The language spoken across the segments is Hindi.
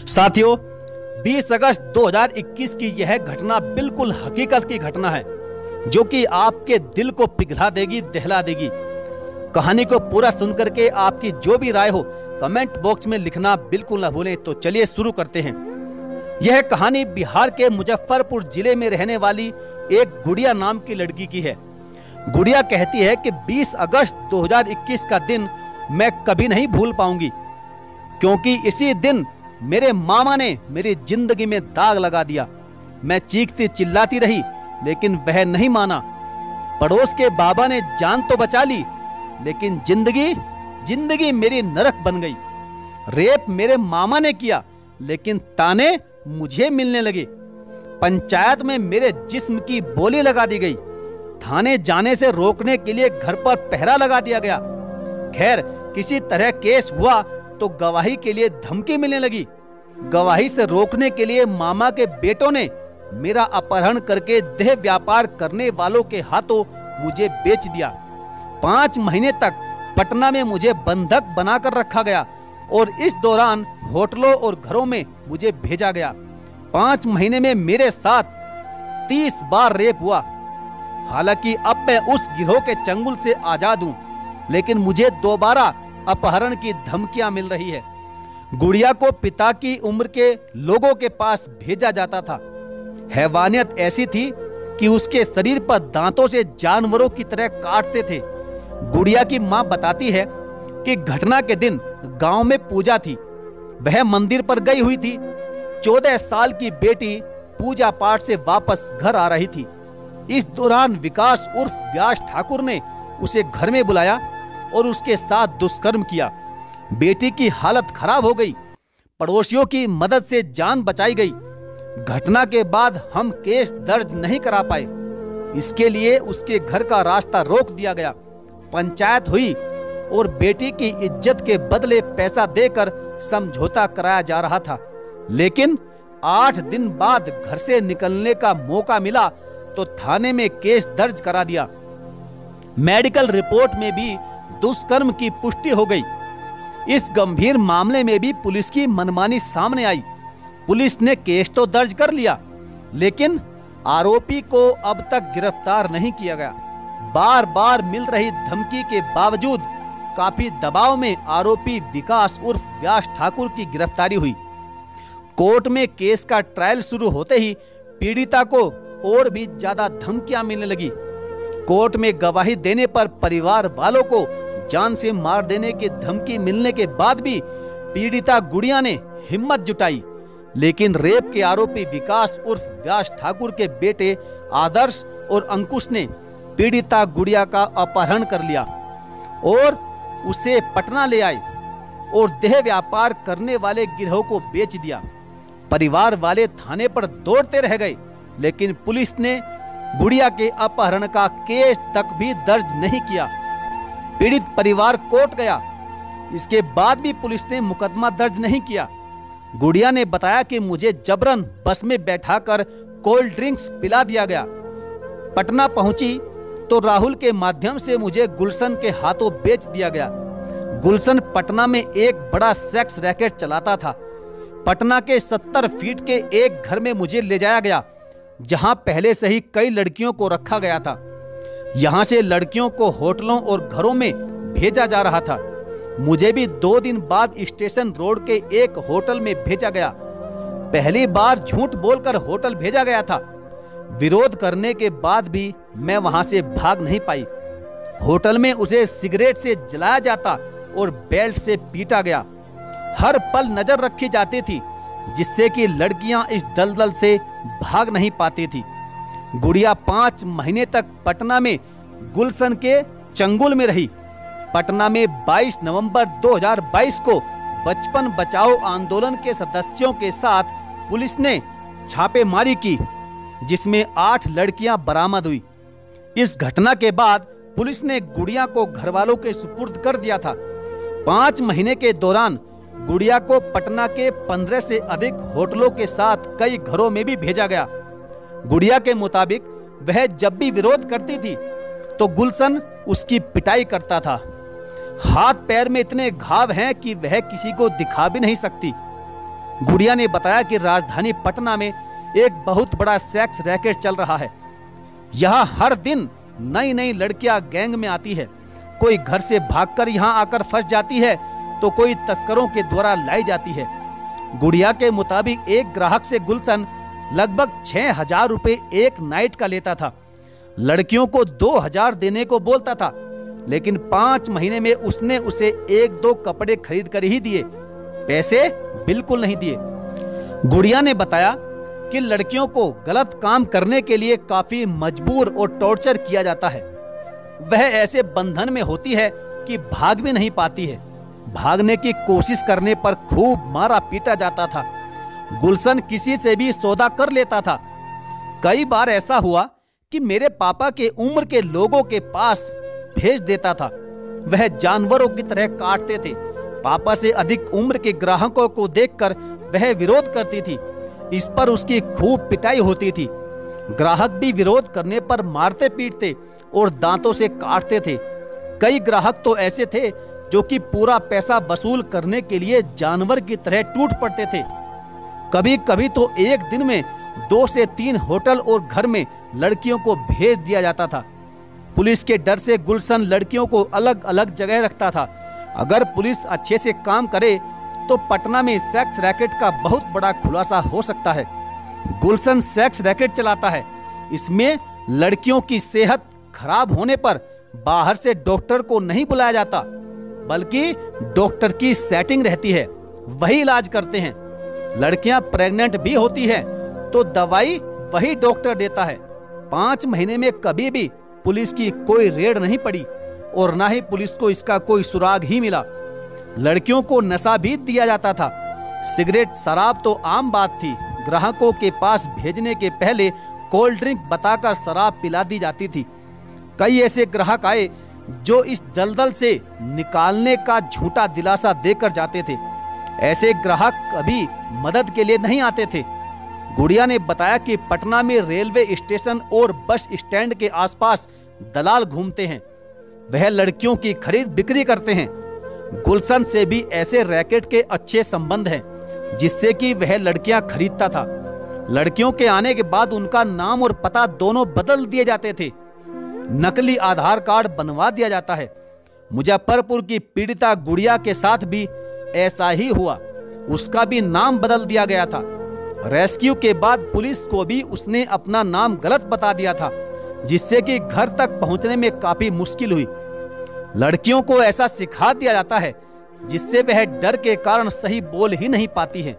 साथियों, 20 अगस्त 2021 की यह घटना बिल्कुल हकीकत की घटना है, जो कि आपके दिल को पिघला देगी, दहला देगी। कहानी को पूरा सुनकर के आपकी जो भी राय हो कमेंट बॉक्स में लिखना बिल्कुल न भूलें। तो चलिए शुरू करते हैं। यह कहानी बिहार के मुजफ्फरपुर जिले में रहने वाली एक गुड़िया नाम की लड़की की है। गुड़िया कहती है कि 20 अगस्त 2021 का दिन मैं कभी नहीं भूल पाऊंगी, क्योंकि इसी दिन मेरे मामा ने मेरी जिंदगी में दाग लगा दिया। मैं चीखती चिल्लाती रही, लेकिन वह नहीं माना। पड़ोस के बाबा ने जान तो बचा ली, लेकिन जिंदगी मेरी नरक बन गई। रेप मेरे मामा ने किया, लेकिन ताने मुझे मिलने लगे। पंचायत में मेरे जिस्म की बोली लगा दी गई। थाने जाने से रोकने के लिए घर पर पहरा लगा दिया गया। खैर, किसी तरह केस हुआ तो गवाही के लिए धमकी मिलने लगी। गवाही से रोकने के लिए मामा के बेटों ने मेरा अपहरण करके देह व्यापार करने वालों के हाथों मुझे बेच दिया। 5 महीने तक पटना में मुझे बंधक बनाकर रखा गया और इस दौरान होटलों और घरों में मुझे भेजा गया। 5 महीने में मेरे साथ 30 बार रेप हुआ। हालांकि अब मैं उस गिरोह के चंगुल से आजाद हूं, लेकिन मुझे दोबारा अपहरण की धमकियां मिल रही है। गुड़िया को पिता की उम्र के लोगों के पास भेजा जाता था। हैवानियत ऐसी थी कि उसके शरीर पर दांतों से जानवरों की तरह काटते थे। गुड़िया की मां बताती है कि घटना के दिन गांव में पूजा थी। वह मंदिर पर गई हुई थी। 14 साल की बेटी पूजा पाठ से वापस घर आ रही थी। इस दौरान विकास उर्फ व्यास ठाकुर ने उसे घर में बुलाया और उसके साथ दुष्कर्म किया। बेटी की हालत खराब हो गई। पड़ोसियों की मदद से जान बचाई गई। घटना के बाद हम केस दर्ज नहीं करा पाए। इसके लिए उसके घर का रास्ता रोक दिया गया। पंचायत हुई और बेटी की इज्जत के बदले पैसा देकर समझौता कराया जा रहा था। लेकिन 8 दिन बाद घर से निकलने का मौका मिला तो थाने में केस दर्ज करा दिया। मेडिकल रिपोर्ट में भी दुष्कर्म की पुष्टि हो गई। इस गंभीर मामले में भी पुलिस की मनमानी सामने आई। पुलिस ने केस तो दर्ज कर लिया, लेकिन आरोपी को अब तक गिरफ्तार नहीं किया गया। बार बार मिल रही धमकी के बावजूद काफी दबाव में आरोपी विकास उर्फ व्यास ठाकुर की गिरफ्तारी हुई। कोर्ट में केस का ट्रायल शुरू होते ही पीड़िता को और भी ज्यादा धमकियां मिलने लगी। कोर्ट में गवाही देने पर परिवार वालों को जान से मार देने की धमकी मिलने के बाद भी पीड़िता गुड़िया ने हिम्मत जुटाई, लेकिन रेप के आरोपी विकास उर्फ व्यास ठाकुर के बेटे आदर्श और अंकुश ने पीड़िता गुड़िया का अपहरण कर लिया और उसे पटना ले आए और देह व्यापार करने वाले गिरोह को बेच दिया। परिवार वाले थाने पर दौड़ते रह गए, लेकिन पुलिस ने गुड़िया के अपहरण का केस तक भी दर्ज नहीं किया। पीड़ित परिवार कोर्ट गया, इसके बाद भी पुलिस ने मुकदमा दर्ज नहीं किया। गुड़िया ने बताया कि मुझे जबरन बस में बैठाकर कोल्ड ड्रिंक्स पिला दिया गया। पटना पहुंची तो राहुल के माध्यम से मुझे गुलशन के हाथों बेच दिया गया। गुलशन पटना में एक बड़ा सेक्स रैकेट चलाता था। पटना के 70 फीट के एक घर में मुझे ले जाया गया, जहां पहले से ही कई लड़कियों को रखा गया था। यहां से लड़कियों को होटलों और घरों में भेजा जा रहा था। मुझे भी 2 दिन बाद स्टेशन रोड के एक होटल में भेजा गया। पहली बार झूठ बोलकर होटल भेजा गया था। विरोध करने के बाद भी मैं वहां से भाग नहीं पाई। होटल में उसे सिगरेट से जलाया जाता और बेल्ट से पीटा गया। हर पल नजर रखी जाती थी, जिससे कि लड़कियां इस दलदल से भाग नहीं पाती थी। गुड़िया 5 महीने तक पटना में गुलशन के चंगुल में रही। पटना में 22 नवंबर 2022 को बचपन बचाओ आंदोलन के सदस्यों के साथ पुलिस ने छापेमारी की, जिसमें 8 लड़कियां बरामद हुई। इस घटना के बाद पुलिस ने गुड़िया को घरवालों के सुपुर्द कर दिया था। 5 महीने के दौरान गुड़िया को पटना के 15 से अधिक होटलों के साथ कई घरों में भी भेजा गया। गुड़िया के मुताबिक वह जब भी विरोध करती थी तो गुलशन उसकी पिटाई करता था। हाथ पैर में इतने घाव हैं कि वह किसी को दिखा भी नहीं सकती। गुड़िया ने बताया कि राजधानी पटना में एक बहुत बड़ा सेक्स रैकेट चल रहा है। यहाँ हर दिन नई नई लड़कियां गैंग में आती है। कोई घर से भागकर यहाँ आकर फंस जाती है तो कोई तस्करों के द्वारा लाई जाती है। गुड़िया के मुताबिक एक ग्राहक से गुलशन लगभग 6,000 रुपए एक नाइट का लेता था। लड़कियों को 2,000 देने को बोलता था, लेकिन 5 महीने में उसने उसे 1-2 कपड़े खरीद कर ही दिए, पैसे बिल्कुल नहीं दिए। गुड़िया ने बताया कि लड़कियों को गलत काम करने के लिए काफी मजबूर और टॉर्चर किया जाता है। वह ऐसे बंधन में होती है कि भाग भी नहीं पाती है। भागने की कोशिश करने पर खूब मारा पीटा जाता था। गुलशन किसी से भी सौदा कर लेता था। कई बार ऐसा हुआ कि मेरे पापा के उम्र के लोगों के पास भेज देता था। वह जानवरों की तरह काटते थे। पापा से अधिक उम्र के ग्राहकों को देखकर वह विरोध करती थी। इस पर उसकी खूब पिटाई होती थी। ग्राहक भी विरोध करने पर मारते पीटते और दांतों से काटते थे। कई ग्राहक तो ऐसे थे जो कि पूरा पैसा वसूल करने के लिए जानवर की तरह टूट पड़ते थे। कभी कभी तो एक दिन में 2 से 3 होटल और घर में लड़कियों को भेज दिया जाता था। पुलिस के डर से गुलशन लड़कियों को अलग अलग जगह रखता था। अगर पुलिस अच्छे से काम करे तो पटना में सेक्स रैकेट का बहुत बड़ा खुलासा हो सकता है। गुलशन सेक्स रैकेट चलाता है। इसमें लड़कियों की सेहत खराब होने पर बाहर से डॉक्टर को नहीं बुलाया जाता, बल्कि डॉक्टर की सेटिंग रहती है, वही इलाज करते हैं। लड़कियां प्रेग्नेंट भी होती है तो दवाई वही डॉक्टर देता है। 5 महीने में कभी भी पुलिस की कोई रेड नहीं पड़ी और ना ही पुलिस को इसका कोई सुराग ही मिला। लड़कियों को नशा भी दिया जाता था। सिगरेट शराब तो आम बात थी। ग्राहकों के पास भेजने के पहले कोल्ड ड्रिंक बताकर शराब पिला दी जाती थी। कई ऐसे ग्राहक आए जो इस दलदल से निकालने का झूठा दिलासा देकर जाते थे। ऐसे ग्राहक कभी मदद के लिए नहीं आते थे। गुड़िया ने बताया कि पटना में रेलवे स्टेशन और बस स्टैंड के आसपास दलाल घूमते हैं। वह लड़कियों की खरीद बिक्री करते हैं। गुलशन से भी ऐसे रैकेट के अच्छे संबंध हैं, जिससे कि वह लड़कियां खरीदता था। लड़कियों के आने के बाद उनका नाम और पता दोनों बदल दिए जाते थे। नकली आधार कार्ड बनवा दिया जाता है। मुजफ्फरपुर की पीड़िता गुड़िया के साथ भी ऐसा ही हुआ। उसका भी नाम बदल दिया गया था। रेस्क्यू के बाद पुलिस को भी उसने अपना नाम गलत बता दिया था, जिससे कि घर तक पहुंचने में काफी मुश्किल हुई। लड़कियों को ऐसा सिखा दिया जाता है जिससे वह डर के कारण सही बोल ही नहीं पाती है।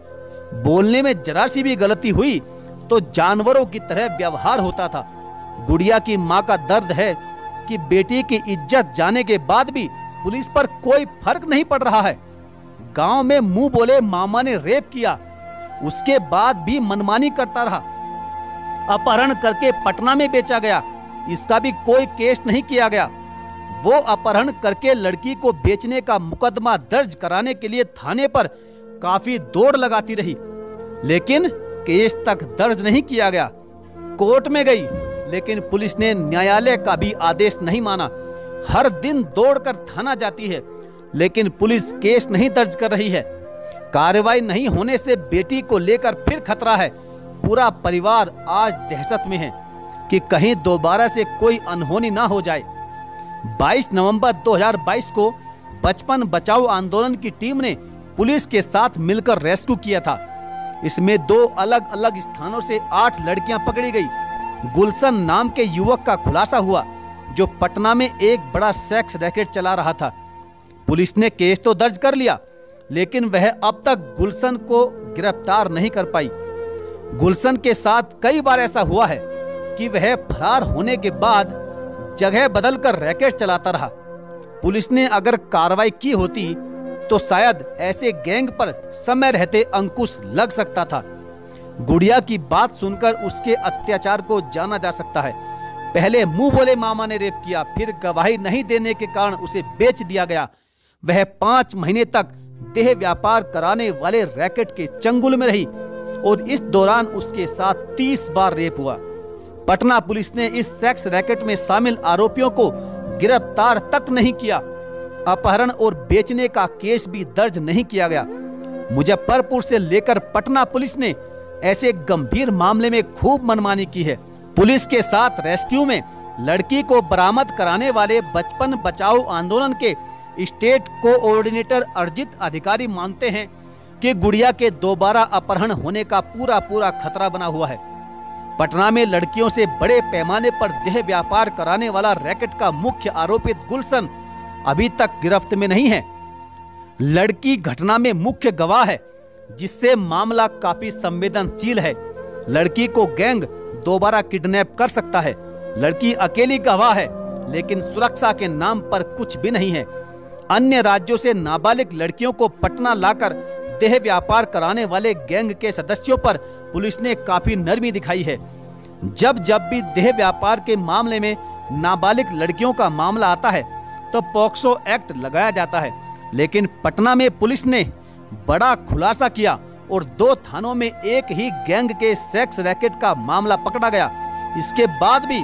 बोलने में जरा सी भी गलती हुई तो जानवरों की तरह व्यवहार होता था। गुड़िया की मां का दर्द है कि बेटी की इज्जत जाने के बाद भी पुलिस पर कोई फर्क नहीं पड़ रहा है। गांव में मुंह बोले मामा ने रेप किया, उसके बाद भी मनमानी करता रहा। अपहरण करके पटना में बेचा गया, इसका भी कोई केस नहीं किया गया। वो अपहरण करके लड़की को बेचने का मुकदमा दर्ज कराने के लिए थाने पर काफी दौड़ लगाती रही, लेकिन केस तक दर्ज नहीं किया गया। कोर्ट में गई, लेकिन पुलिस ने न्यायालय का भी आदेश नहीं माना। हर दिन दौड़कर थाना जाती है, लेकिन पुलिस केस नहीं दर्ज कर रही है। कार्रवाई नहीं होने से बेटी को लेकर फिर खतरा है। पूरा परिवार आज दहशत में है कि कहीं दोबारा से कोई अनहोनी ना हो जाए। 22 नवंबर 2022 को बचपन बचाओ आंदोलन की टीम ने पुलिस के साथ मिलकर रेस्क्यू किया था। इसमें 2 अलग अलग स्थानों से 8 लड़कियां पकड़ी गई। गुलशन नाम के युवक का खुलासा हुआ, जो पटना में एक बड़ा सेक्स रैकेट चला रहा था। पुलिस ने केस तो दर्ज कर लिया, लेकिन वह अब तक गुलशन को गिरफ्तार नहीं कर पाई। गुलशन के साथ कई बार ऐसा हुआ है कि वह फरार होने के बाद जगह बदलकर रैकेट चलाता रहा। पुलिस ने अगर कार्रवाई की होती तो शायद ऐसे गैंग पर समय रहते अंकुश लग सकता था। गुड़िया की बात सुनकर उसके अत्याचार को जाना जा सकता है। पहले मुंह बोले मामा ने रेप किया, फिर गवाही नहीं देने के कारण उसे बेच दिया गया। वह 5 महीने तक देह व्यापार कराने वाले रैकेट के चंगुल में रही और इस दौरान उसके साथ 30 बार रेप हुआ। पटना पुलिस ने इस सेक्स रैकेट में शामिल आरोपियों को गिरफ्तार तक नहीं किया। अपहरण और बेचने का केस भी दर्ज नहीं किया गया। मुजफ्फरपुर से लेकर पटना पुलिस ने ऐसे गंभीर मामले में खूब मनमानी की है। पुलिस के साथ रेस्क्यू में लड़की को बरामद कराने वाले बचपन बचाओ आंदोलन के स्टेट कोऑर्डिनेटर अर्जित अधिकारी मानते हैं कि गुड़िया के दोबारा अपहरण होने का पूरा खतरा बना हुआ है। पटना में लड़कियों से बड़े पैमाने पर देह व्यापार कराने वाला रैकेट का मुख्य आरोपित गुलशन अभी तक गिरफ्त में नहीं है। लड़की घटना में मुख्य गवाह है, जिससे मामला काफी संवेदनशील है। लड़की को गैंग दोबारा किडनैप कर सकता है। लड़की अकेली गवाह है, लेकिन सुरक्षा के नाम पर कुछ भी नहीं है। अन्य राज्यों से नाबालिग लड़कियों को पटना लाकर देह व्यापार कराने वाले गैंग के सदस्यों पर पुलिस ने काफी नरमी दिखाई है। जब भी देह व्यापार के मामले में नाबालिग लड़कियों का मामला आता है तो पॉक्सो एक्ट लगाया जाता है, लेकिन पटना में पुलिस ने बड़ा खुलासा किया और 2 थानों में एक ही गैंग के सेक्स रैकेट का मामला पकड़ा गया। इसके बाद भी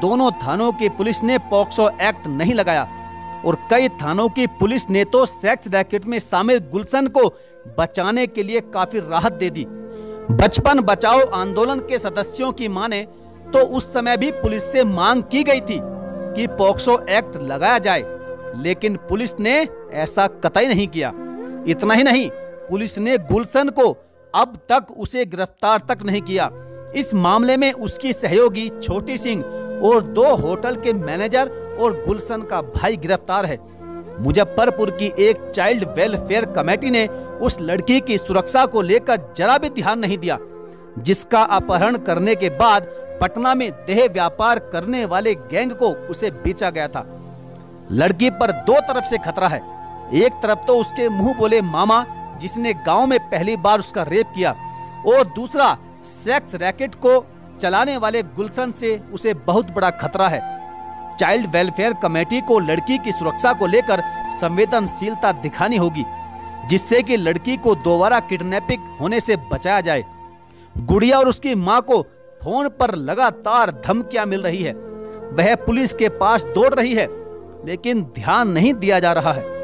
दोनों थानों की पुलिस ने पॉक्सो एक्ट नहीं लगाया और कई थानों की पुलिस ने तो सेक्स रैकेट में शामिल गुलशन को बचाने के लिए काफी राहत दे दी। बचपन बचाओ आंदोलन के सदस्यों की माने तो उस समय भी पुलिस से मांग की गई थी कि पॉक्सो एक्ट लगाया जाए, लेकिन पुलिस ने ऐसा कतई नहीं किया। इतना ही नहीं, पुलिस ने गुलशन को अब तक उसे गिरफ्तार तक नहीं किया। इस मामले में उसकी सहयोगी छोटी सिंह और 2 होटल के मैनेजर और गुलशन का भाई गिरफ्तार है। मुजफ्फरपुर की एक चाइल्ड वेलफेयर कमेटी ने उस लड़की की सुरक्षा को लेकर जरा भी ध्यान नहीं दिया, जिसका अपहरण करने के बाद पटना में देह व्यापार करने वाले गैंग को उसे बेचा गया था। लड़की पर 2 तरफ से खतरा है। एक तरफ तो उसके मुंह बोले मामा, जिसने गांव में पहली बार उसका रेप किया, और दूसरा सेक्स रैकेट को चलाने वाले गुलशन से उसे बहुत बड़ा खतरा है। चाइल्ड वेलफेयर कमेटी को लड़की की सुरक्षा को लेकर संवेदनशीलता दिखानी होगी, जिससे कि लड़की को दोबारा किडनैपिंग होने से बचाया जाए। गुड़िया और उसकी मां को फोन पर लगातार धमकियां मिल रही है। वह पुलिस के पास दौड़ रही है, लेकिन ध्यान नहीं दिया जा रहा है।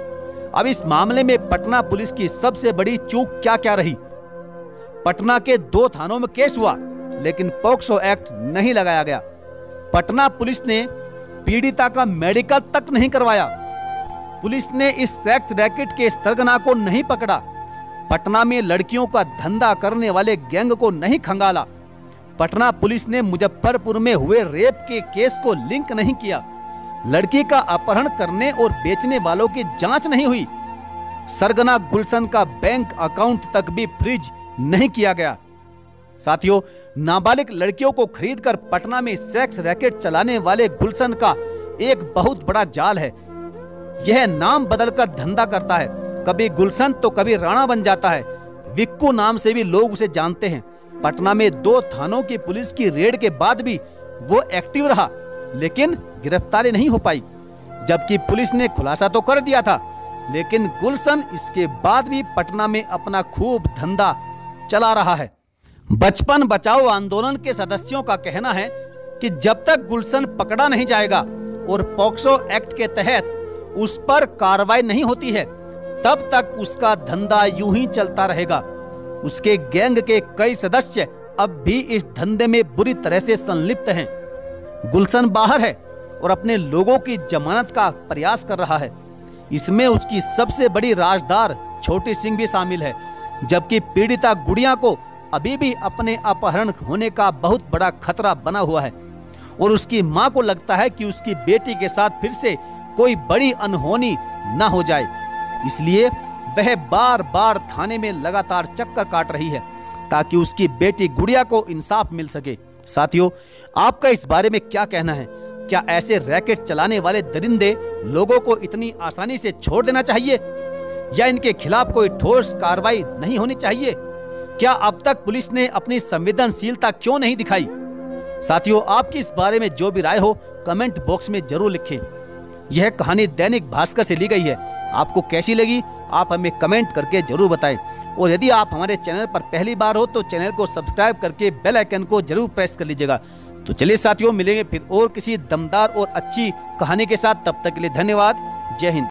अब इस मामले में पटना पुलिस की सबसे बड़ी चूक क्या रही? पटना के 2 थानों में केस हुआ, लेकिन पॉक्सो एक्ट नहीं लगाया गया। पटना पुलिस ने पीड़िता का मेडिकल तक नहीं करवाया। पुलिस ने इस सेक्स रैकेट के सरगना को नहीं पकड़ा। पटना में लड़कियों का धंधा करने वाले गैंग को नहीं खंगाला। पटना पुलिस ने मुजफ्फरपुर में हुए रेप के केस को लिंक नहीं किया। लड़की का अपहरण करने और बेचने वालों की जांच नहीं हुई। सरगना गुलशन का बैंक अकाउंट तक भी फ्रीज नहीं किया गया। साथियों, नाबालिग लड़कियों को खरीदकर पटना में सेक्स रैकेट चलाने वाले गुलशन का एक बहुत बड़ा जाल है। यह नाम बदलकर धंधा करता है। कभी गुलशन तो कभी राणा बन जाता है। विक्कू नाम से भी लोग उसे जानते हैं। पटना में 2 थानों की पुलिस की रेड के बाद भी वो एक्टिव रहा, लेकिन गिरफ्तारी नहीं हो पाई। जबकि पुलिस ने खुलासा तो कर दिया था, लेकिन गुलशन इसके बाद भी पटना में अपना खूब धंधा चला रहा है। बचपन बचाओ आंदोलन के सदस्यों का कहना है कि जब तक गुलशन पकड़ा नहीं जाएगा और पॉक्सो एक्ट के तहत उस पर कार्रवाई नहीं होती है, तब तक उसका धंधा यूं ही चलता रहेगा। उसके गैंग के कई सदस्य अब भी इस धंधे में बुरी तरह से संलिप्त हैं। गुलशन बाहर है और अपने लोगों की जमानत का प्रयास कर रहा है। इसमें उसकी सबसे बड़ी राजदार छोटी सिंह भी शामिल है, जबकि पीड़िता गुड़िया को अभी भी अपने अपहरण होने का बहुत बड़ा खतरा बना हुआ है और उसकी मां को लगता है कि उसकी बेटी के साथ फिर से कोई बड़ी अनहोनी न हो जाए। इसलिए वह बार बार थाने में लगातार चक्कर काट रही है ताकि उसकी बेटी गुड़िया को इंसाफ मिल सके। साथियों, आपका इस बारे में क्या कहना है? क्या ऐसे रैकेट चलाने वाले दरिंदे लोगों को इतनी आसानी से छोड़ देना चाहिए या इनके खिलाफ कोई ठोस कार्रवाई नहीं होनी चाहिए? क्या अब तक पुलिस ने अपनी संवेदनशीलता क्यों नहीं दिखाई? साथियों, आपकी इस बारे में जो भी राय हो कमेंट बॉक्स में जरूर लिखें। यह कहानी दैनिक भास्कर से ली गई है। आपको कैसी लगी आप हमें कमेंट करके जरूर बताएं। और यदि आप हमारे चैनल पर पहली बार हो तो चैनल को सब्सक्राइब करके बेल आइकन को जरूर प्रेस कर लीजिएगा। तो चलिए साथियों, मिलेंगे फिर और किसी दमदार और अच्छी कहानी के साथ। तब तक के लिए धन्यवाद। जय हिंद।